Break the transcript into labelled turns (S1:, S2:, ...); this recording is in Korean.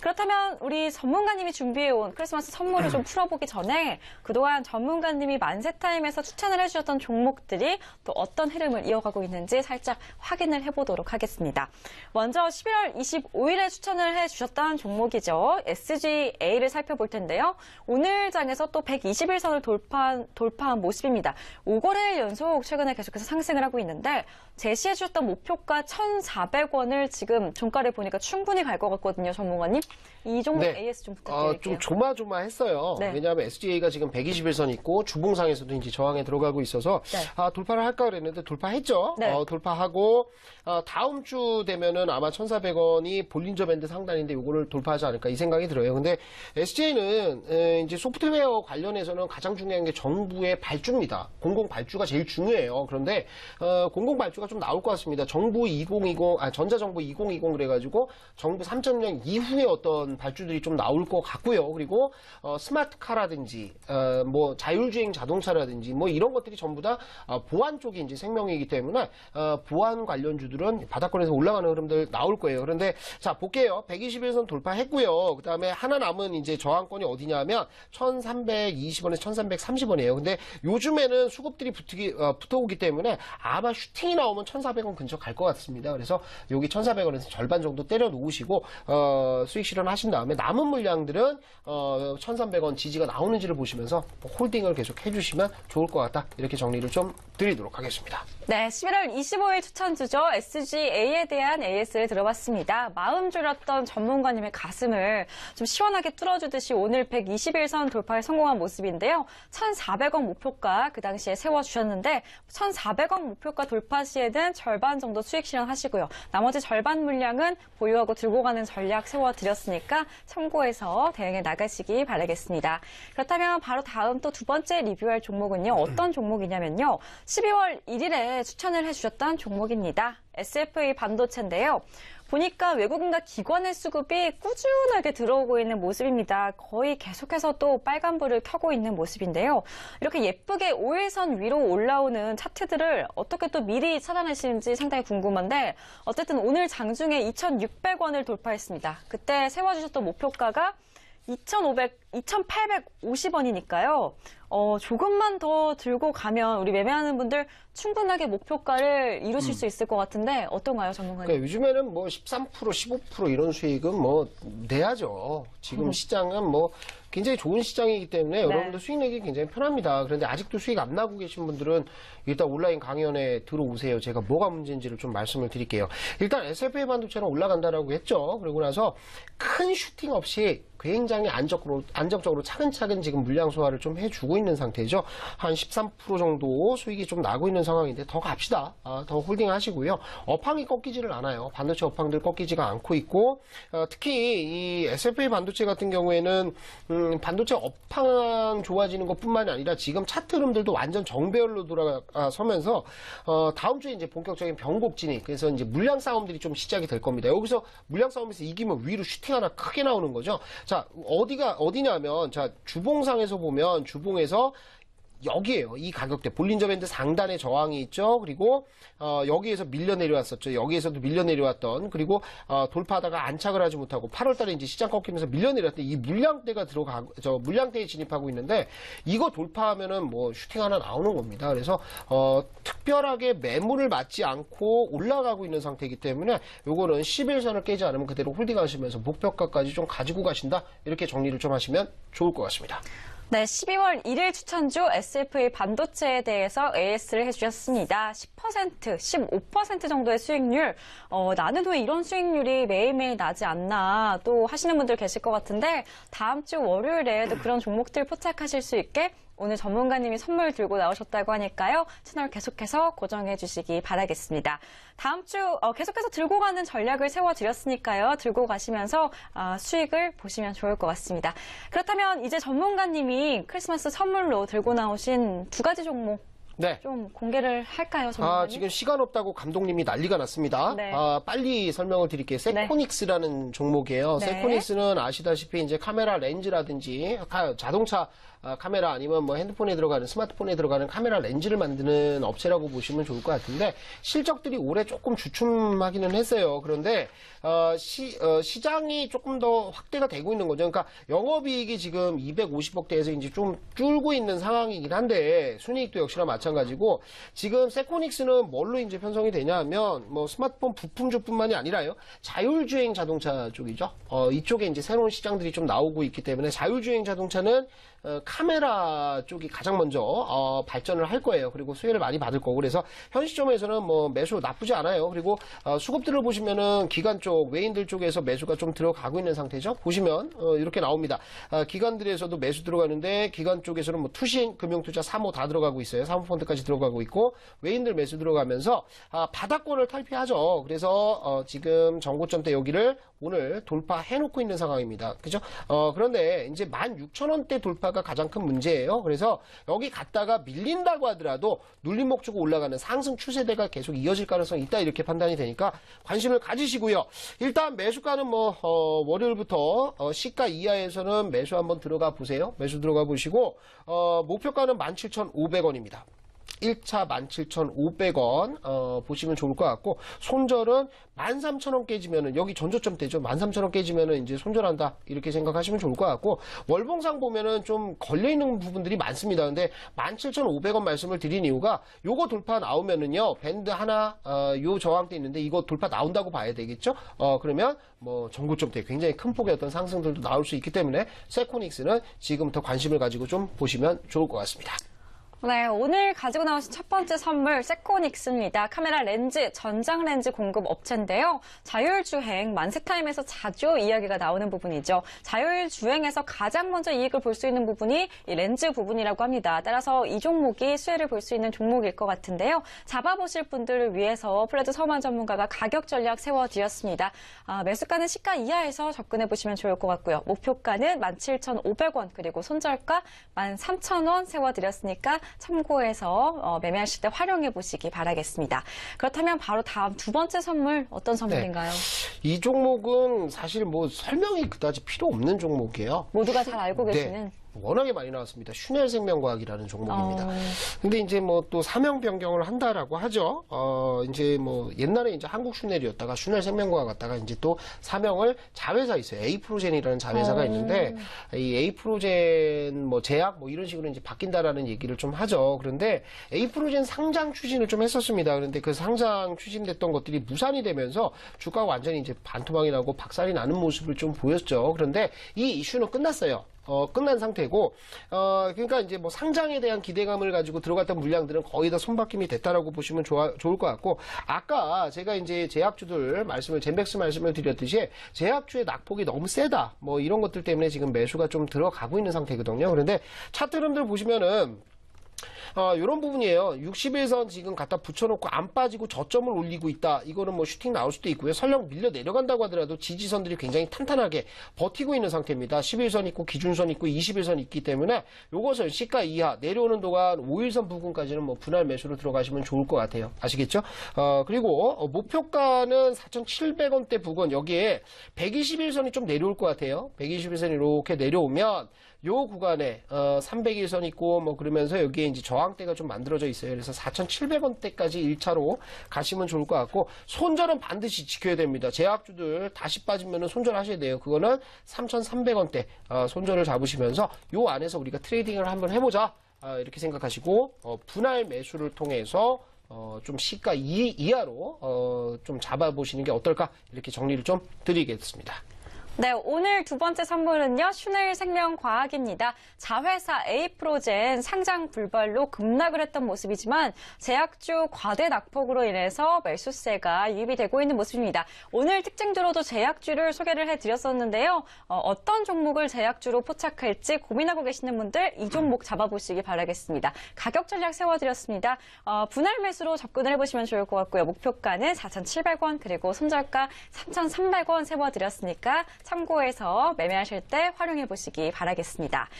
S1: 그렇다면 우리 전문가님이 준비해온 크리스마스 선물을 좀 풀어보기 전에 그동안 전문가님이 만세타임에서 추천을 해주셨던 종목들이 또 어떤 흐름을 이어가고 있는지 살짝 확인을 해보도록 하겠습니다. 먼저 11월 25일에 추천을 해주셨던 종목이죠. SGA를 살펴볼 텐데요. 오늘 장에서 또 121선을 돌파한 모습입니다. 5거래일 연속 최근에 계속해서 상승을 하고 있는데 제시해 주셨던 목표가 1,400원을 지금 종가를 보니까 충분히 갈 것 같거든요, 전문가님. 이 종목
S2: 네.
S1: AS 좀 부탁드릴게요.
S2: 좀 조마조마했어요.
S1: 네.
S2: 왜냐하면 SGA가 지금 121선 있고 주봉상에서도 이제 저항에 들어가고 있어서
S1: 네.
S2: 돌파를 할까 그랬는데 돌파했죠.
S1: 네.
S2: 돌파하고 다음 주 되면은 아마 1,400원이 볼린저 밴드 상단인데 이거를 돌파하지 않을까 이 생각이 들어요. 근데 SGA는 이제 소프트웨어 관련해서는 가장 중요한 게 정부의 발주입니다. 공공 발주가 제일 중요해요. 그런데 공공 발주가 좀 나올 것 같습니다. 전자정부 2020 그래가지고 정부 3.0 이후에 어떤 발주들이 좀 나올 것 같고요. 그리고 스마트카라든지 뭐 자율주행 자동차라든지 뭐 이런 것들이 전부 다 보안 쪽이 이제 생명이기 때문에 보안 관련주들은 바닥권에서 올라가는 흐름들 나올 거예요. 그런데 자 볼게요. 121선 돌파했고요. 그다음에 하나 남은 이제 저항권이 어디냐면 1,320원에서 1,330원이에요. 근데 요즘에는 수급들이 붙어오기 때문에 아마 슈팅이 나오면 1,400원 근처 갈 것 같습니다. 그래서 여기 1,400원에서 절반 정도 때려 놓으시고 수익 실현하신 다음에 남은 물량들은 1,300원 지지가 나오는지를 보시면서 홀딩을 계속 해주시면 좋을 것 같다. 이렇게 정리를 좀 드리도록 하겠습니다.
S1: 네, 11월 25일 추천주죠. SGA에 대한 AS를 들어봤습니다. 마음 졸였던 전문가님의 가슴을 좀 시원하게 뚫어주듯이 오늘 121선 돌파에 성공한 모습인데요. 1,400원 목표가 그 당시에 세워주셨는데 1,400원 목표가 돌파 시에는 절반 정도 수익 실현하시고요. 나머지 절반 물량은 보유하고 들고 가는 전략 세워드렸으니까 참고해서 대응해 나가시기 바라겠습니다. 그렇다면 바로 다음 또 두 번째 리뷰할 종목은요. 어떤 종목이냐면요. 12월 1일에 추천을 해주셨던 종목입니다. SFA 반도체인데요. 보니까 외국인과 기관의 수급이 꾸준하게 들어오고 있는 모습입니다. 거의 계속해서 또 빨간불을 켜고 있는 모습인데요. 이렇게 예쁘게 5일선 위로 올라오는 차트들을 어떻게 또 미리 찾아내시는지 상당히 궁금한데 어쨌든 오늘 장중에 2,600원을 돌파했습니다. 그때 세워주셨던 목표가가 2,850원이니까요. 조금만 더 들고 가면 우리 매매하는 분들 충분하게 목표가를 이루실 수 있을 것 같은데 어떤가요, 전문가님?
S2: 그러니까 요즘에는 뭐 13%, 15% 이런 수익은 뭐 내야죠. 지금 시장은 뭐 굉장히 좋은 시장이기 때문에 여러분들 수익 내기 굉장히 편합니다. 그런데 아직도 수익 안 나고 계신 분들은 일단 온라인 강연에 들어오세요. 제가 뭐가 문제인지를 좀 말씀을 드릴게요. 일단 SFA 반도체는 올라간다라고 했죠. 그리고 나서 큰 슈팅 없이 굉장히 안정적으로 차근차근 지금 물량 소화를 좀 해주고 있는 상태죠. 한 13% 정도 수익이 좀 나고 있는 상황인데 더 갑시다. 더 홀딩 하시고요. 업황이 꺾이지를 않아요. 반도체 업황들 꺾이지가 않고 있고 특히 이 SFA 반도체 같은 경우에는 반도체 업황 좋아지는 것뿐만이 아니라 지금 차트 흐름들도 완전 정배열로 돌아서면서 다음 주에 이제 본격적인 변곡 진입 그래서 이제 물량 싸움들이 좀 시작이 될 겁니다. 여기서 물량 싸움에서 이기면 위로 슈팅 하나 크게 나오는 거죠. 자, 어디냐면, 자, 주봉상에서 보면, 주봉에서 여기에요. 이 가격대. 볼린저 밴드 상단에 저항이 있죠. 그리고, 여기에서 밀려 내려왔었죠. 여기에서도 밀려 내려왔던, 그리고, 돌파하다가 안착을 하지 못하고, 8월 달에 이제 시장 꺾이면서 밀려 내려왔던 이 물량대가 물량대에 진입하고 있는데, 이거 돌파하면은 뭐 슈팅 하나 나오는 겁니다. 그래서, 특별하게 매물을 맞지 않고 올라가고 있는 상태이기 때문에, 요거는 11선을 깨지 않으면 그대로 홀딩 하시면서 목표가까지 좀 가지고 가신다. 이렇게 정리를 좀 하시면 좋을 것 같습니다.
S1: 네, 12월 1일 추천주 SFA 반도체에 대해서 AS를 해주셨습니다. 10%, 15% 정도의 수익률, 나는 왜 이런 수익률이 매일매일 나지 않나 또 하시는 분들 계실 것 같은데 다음 주 월요일에도 그런 종목들 포착하실 수 있게 오늘 전문가님이 선물 들고 나오셨다고 하니까요. 채널 계속해서 고정해 주시기 바라겠습니다. 다음 주 계속해서 들고 가는 전략을 세워드렸으니까요. 들고 가시면서 수익을 보시면 좋을 것 같습니다. 그렇다면 이제 전문가님이 크리스마스 선물로 들고 나오신 두 가지 종목
S2: 네.
S1: 좀 공개를 할까요, 전문가님?
S2: 지금 시간 없다고 감독님이 난리가 났습니다.
S1: 네.
S2: 빨리 설명을 드릴게요. 세코닉스라는 종목이에요.
S1: 네.
S2: 세코닉스는 아시다시피 이제 카메라 렌즈라든지 자동차 카메라 아니면 뭐 핸드폰에 들어가는 스마트폰에 들어가는 카메라 렌즈를 만드는 업체라고 보시면 좋을 것 같은데 실적들이 올해 조금 주춤하기는 했어요. 그런데 시장이 조금 더 확대가 되고 있는 거죠. 그러니까 영업이익이 지금 250억대에서 이제 좀 줄고 있는 상황이긴 한데 순이익도 역시나 마찬가지고 지금 세코닉스는 뭘로 이제 편성이 되냐면 뭐 스마트폰 부품주뿐만이 아니라요. 자율주행 자동차 쪽이죠. 이쪽에 이제 새로운 시장들이 좀 나오고 있기 때문에 자율주행 자동차는 카메라 쪽이 가장 먼저 발전을 할 거예요. 그리고 수혜를 많이 받을 거고 그래서 현 시점에서는 뭐 매수 나쁘지 않아요. 그리고 수급들을 보시면은 기관 쪽 외인들 쪽에서 매수가 좀 들어가고 있는 상태죠. 보시면 이렇게 나옵니다. 기관들에서도 매수 들어가는데 기관 쪽에서는 뭐 투신, 금융투자, 사모 다 들어가고 있어요. 사모펀드까지 들어가고 있고 외인들 매수 들어가면서 바닥권을 탈피하죠. 그래서 지금 정고점대 여기를 오늘 돌파해놓고 있는 상황입니다. 그죠? 그런데 이제 16,000원대 돌파가 가장 큰 문제예요. 그래서 여기 갔다가 밀린다고 하더라도 눌림목 주고 올라가는 상승 추세대가 계속 이어질 가능성이 있다 이렇게 판단이 되니까 관심을 가지시고요. 일단 매수가는 뭐 월요일부터 시가 이하에서는 매수 한번 들어가 보세요. 매수 들어가 보시고 목표가는 17,500원입니다. 1차 17,500원 보시면 좋을 것 같고 손절은 13,000원 깨지면은 여기 전조점대죠. 13,000원 깨지면은 이제 손절한다 이렇게 생각하시면 좋을 것 같고 월봉상 보면은 좀 걸려 있는 부분들이 많습니다. 근데 17,500원 말씀을 드린 이유가 요거 돌파 나오면은요 밴드 하나 요 저항대 있는데 이거 돌파 나온다고 봐야 되겠죠. 그러면 뭐 전고점대 굉장히 큰 폭의 어떤 상승들도 나올 수 있기 때문에 세코닉스는 지금부터 관심을 가지고 좀 보시면 좋을 것 같습니다.
S1: 네, 오늘 가지고 나오신 첫 번째 선물 세코닉스입니다. 카메라 렌즈, 전장 렌즈 공급 업체인데요. 자율주행, 만세타임에서 자주 이야기가 나오는 부분이죠. 자율주행에서 가장 먼저 이익을 볼 수 있는 부분이 이 렌즈 부분이라고 합니다. 따라서 이 종목이 수혜를 볼 수 있는 종목일 것 같은데요. 잡아보실 분들을 위해서 플레드 서만 전문가가 가격 전략 세워드렸습니다. 매수가는 시가 이하에서 접근해보시면 좋을 것 같고요. 목표가는 17,500원 그리고 손절가 13,000원 세워드렸으니까 참고해서 매매하실 때 활용해 보시기 바라겠습니다. 그렇다면 바로 다음 두 번째 선물 어떤 선물인가요?
S2: 이 종목은 사실 뭐 설명이 그다지 필요 없는 종목이에요.
S1: 모두가 잘 알고 계시는.
S2: 워낙에 많이 나왔습니다. 슈넬 생명과학이라는 종목입니다. 근데 이제 뭐 또 사명 변경을 한다라고 하죠. 이제 뭐 옛날에 이제 한국 슈넬이었다가 슈넬 생명과학 갔다가 이제 또 사명을 자회사 있어요. 에이프로젠이라는 자회사가 있는데 이 에이프로젠 뭐 제약 뭐 이런 식으로 이제 바뀐다라는 얘기를 좀 하죠. 그런데 에이프로젠 상장 추진을 좀 했었습니다. 그런데 그 상장 추진됐던 것들이 무산이 되면서 주가가 완전히 이제 반토막이 나고 박살이 나는 모습을 좀 보였죠. 그런데 이 이슈는 끝났어요. 끝난 상태고, 그러니까 이제 뭐 상장에 대한 기대감을 가지고 들어갔던 물량들은 거의 다 손바뀜이 됐다라고 보시면 좋을 것 같고, 아까 제가 이제 제약주들 젠백스 말씀을 드렸듯이 제약주의 낙폭이 너무 세다. 뭐 이런 것들 때문에 지금 매수가 좀 들어가고 있는 상태거든요. 그런데 차트 흐름들 보시면은, 이런 부분이에요. 61선 지금 갖다 붙여놓고 안 빠지고 저점을 올리고 있다. 이거는 뭐 슈팅 나올 수도 있고요. 설령 밀려 내려간다고 하더라도 지지선들이 굉장히 탄탄하게 버티고 있는 상태입니다. 11선 있고 기준선 있고 21선 있기 때문에 요것은 시가 이하 내려오는 동안 5일선 부근까지는 뭐 분할 매수로 들어가시면 좋을 것 같아요. 아시겠죠? 그리고 목표가는 4,700원대 부근 여기에 121선이 좀 내려올 것 같아요. 121선이 이렇게 내려오면 요 구간에 301선 있고 뭐 그러면서 여기에 이제 저항대가 좀 만들어져 있어요. 그래서 4,700원대까지 1차로 가시면 좋을 것 같고 손절은 반드시 지켜야 됩니다. 제약주들 다시 빠지면은 손절하셔야 돼요. 그거는 3,300원대 손절을 잡으시면서 요 안에서 우리가 트레이딩을 한번 해보자 이렇게 생각하시고 분할 매수를 통해서 좀 시가 이하로 좀 잡아보시는 게 어떨까 이렇게 정리를 좀 드리겠습니다.
S1: 네, 오늘 두 번째 선물은요, 슈넬 생명과학입니다. 자회사 에이프로젠 상장 불발로 급락을 했던 모습이지만 제약주 과대 낙폭으로 인해서 매수세가 유입이 되고 있는 모습입니다. 오늘 특징주로도 제약주를 소개를 해드렸었는데요. 어떤 종목을 제약주로 포착할지 고민하고 계시는 분들 이 종목 잡아보시기 바라겠습니다. 가격 전략 세워드렸습니다. 분할 매수로 접근을 해보시면 좋을 것 같고요. 목표가는 4,700원 그리고 손절가 3,300원 세워드렸으니까 참고해서 매매하실 때 활용해 보시기 바라겠습니다.